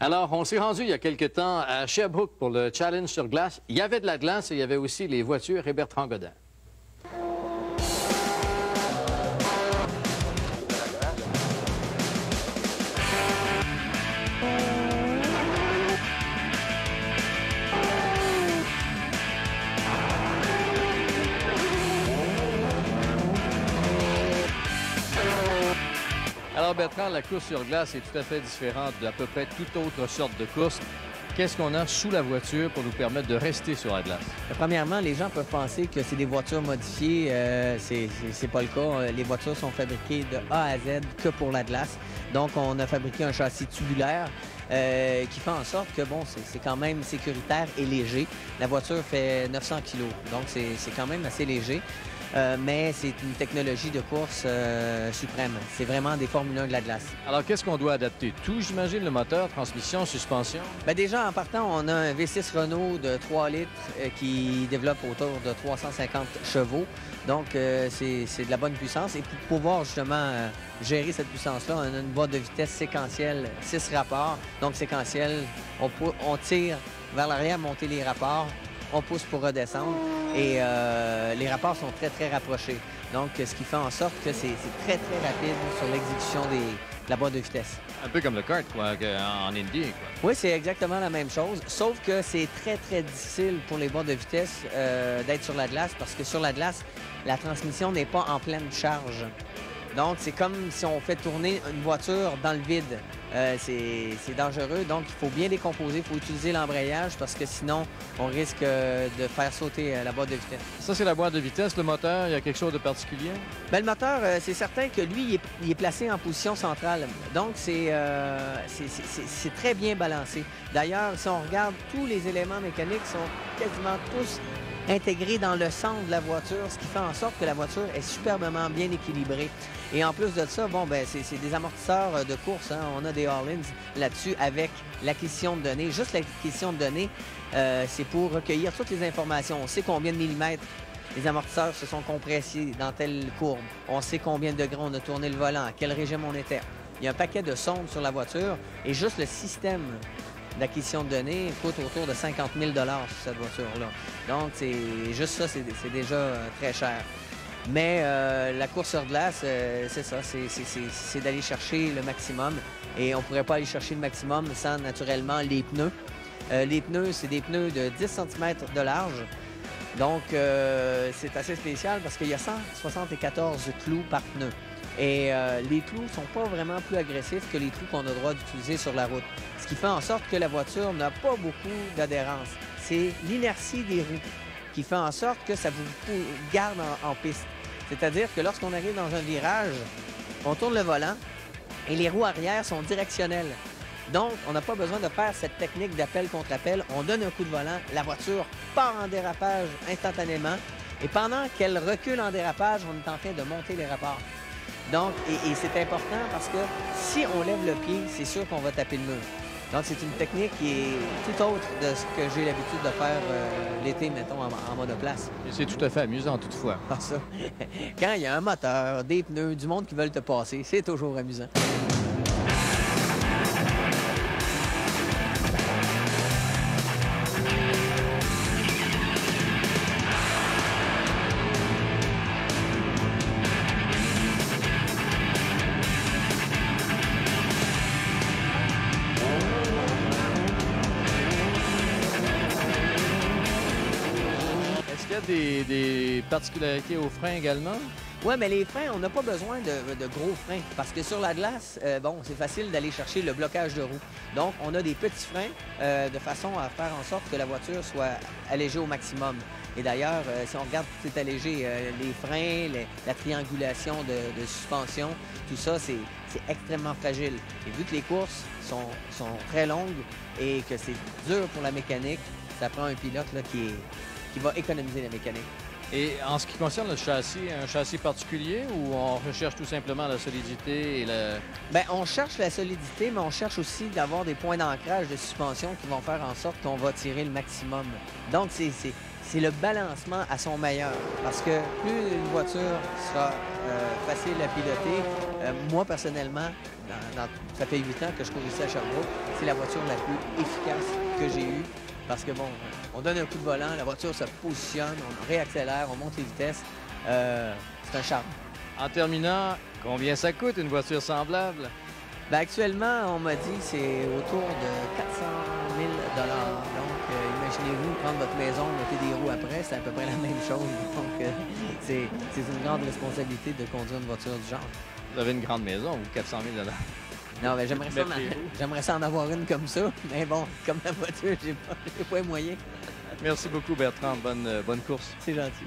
Alors, on s'est rendu il y a quelque temps à Sherbrooke pour le challenge sur glace. Il y avait de la glace et il y avait aussi les voitures et Bertrand Godin. Alors Bertrand, la course sur glace est tout à fait différente d'à peu près toute autre sorte de course. Qu'est-ce qu'on a sous la voiture pour nous permettre de rester sur la glace? Premièrement, les gens peuvent penser que c'est des voitures modifiées. C'est pas le cas. Les voitures sont fabriquées de A à Z que pour la glace. Donc, on a fabriqué un châssis tubulaire qui fait en sorte que, bon, c'est quand même sécuritaire et léger. La voiture fait 900 kg, donc c'est quand même assez léger. Mais c'est une technologie de course suprême. C'est vraiment des Formule 1 de la glace. Alors, qu'est-ce qu'on doit adapter? Tout, j'imagine, le moteur, transmission, suspension? Bien, déjà, en partant, on a un V6 Renault de 3 litres qui développe autour de 350 chevaux. Donc, c'est de la bonne puissance. Et pour pouvoir, justement, gérer cette puissance-là, on a une boîte de vitesse séquentielle, 6 rapports. Donc, séquentielle, on tire vers l'arrière, monter les rapports. On pousse pour redescendre et les rapports sont très, très rapprochés. Donc, ce qui fait en sorte que c'est très, très rapide sur l'exécution de la boîte de vitesse. Un peu comme le kart, quoi, en Indy, quoi. Oui, c'est exactement la même chose, sauf que c'est très, très difficile pour les boîtes de vitesse d'être sur la glace parce que sur la glace, la transmission n'est pas en pleine charge. Donc, c'est comme si on fait tourner une voiture dans le vide. C'est dangereux, donc il faut bien décomposer, il faut utiliser l'embrayage parce que sinon, on risque de faire sauter la boîte de vitesse. Ça, c'est la boîte de vitesse. Le moteur, il y a quelque chose de particulier? Bien, le moteur, c'est certain que lui, il est placé en position centrale. Donc, c'est très bien balancé. D'ailleurs, si on regarde, tous les éléments mécaniques sont quasiment tous intégrés dans le centre de la voiture, ce qui fait en sorte que la voiture est superbement bien équilibrée. Et en plus de ça, bon, ben c'est des amortisseurs de course, hein. On a des All-ins là-dessus avec l'acquisition de données. Juste l'acquisition de données, c'est pour recueillir toutes les informations. On sait combien de millimètres les amortisseurs se sont compressés dans telle courbe. On sait combien de degrés on a tourné le volant, à quel régime on était. Il y a un paquet de sondes sur la voiture et juste le système d'acquisition de données coûte autour de 50 000 sur cette voiture-là. Donc, c'est juste ça, c'est déjà très cher. Mais la course sur glace, c'est ça, c'est d'aller chercher le maximum. Et on ne pourrait pas aller chercher le maximum sans, naturellement, les pneus. Les pneus, c'est des pneus de 10 cm de large. Donc, c'est assez spécial parce qu'il y a 174 clous par pneu. Et les clous ne sont pas vraiment plus agressifs que les clous qu'on a le droit d'utiliser sur la route. Ce qui fait en sorte que la voiture n'a pas beaucoup d'adhérence. C'est l'inertie des roues qui fait en sorte que ça vous garde en piste. C'est-à-dire que lorsqu'on arrive dans un virage, on tourne le volant et les roues arrière sont directionnelles. Donc, on n'a pas besoin de faire cette technique d'appel contre appel. On donne un coup de volant, la voiture part en dérapage instantanément et pendant qu'elle recule en dérapage, on est en train de monter les rapports. Donc, et c'est important parce que si on lève le pied, c'est sûr qu'on va taper le mur. Donc, c'est une technique qui est tout autre de ce que j'ai l'habitude de faire l'été, mettons, en monoplace. Et c'est tout à fait amusant, toutefois. Ah, ça. Quand il y a un moteur, des pneus, du monde qui veulent te passer, c'est toujours amusant. Il y a des particularités aux freins également? Oui, mais les freins, on n'a pas besoin de gros freins parce que sur la glace, bon, c'est facile d'aller chercher le blocage de roue. Donc, on a des petits freins de façon à faire en sorte que la voiture soit allégée au maximum. Et d'ailleurs, si on regarde tout est allégé, les freins, la triangulation de suspension, tout ça, c'est extrêmement fragile. Et vu que les courses sont très longues et que c'est dur pour la mécanique, ça prend un pilote là, qui va économiser la mécanique. Et en ce qui concerne le châssis, un châssis particulier ou on recherche tout simplement la solidité et la... Bien, on cherche la solidité, mais on cherche aussi d'avoir des points d'ancrage de suspension qui vont faire en sorte qu'on va tirer le maximum. Donc, c'est le balancement à son meilleur. Parce que plus une voiture sera facile à piloter, Moi, personnellement, ça fait 8 ans que je cours ici à Sherbrooke. C'est la voiture la plus efficace que j'ai eue parce que, bon, on donne un coup de volant, la voiture se positionne, on réaccélère, on monte les vitesses. C'est un charme. En terminant, combien ça coûte une voiture semblable? Bien, actuellement, on m'a dit que c'est autour de 400 000 $. Donc, imaginez-vous prendre votre maison, mettez des roues après, c'est à peu près la même chose. Donc, c'est une grande responsabilité de conduire une voiture du genre. Vous avez une grande maison, vous, 400 000 $. Non, mais j'aimerais ça en avoir une comme ça. Mais bon, comme la voiture, j'ai pas les moyens. Merci beaucoup, Bertrand. Bonne course. C'est gentil.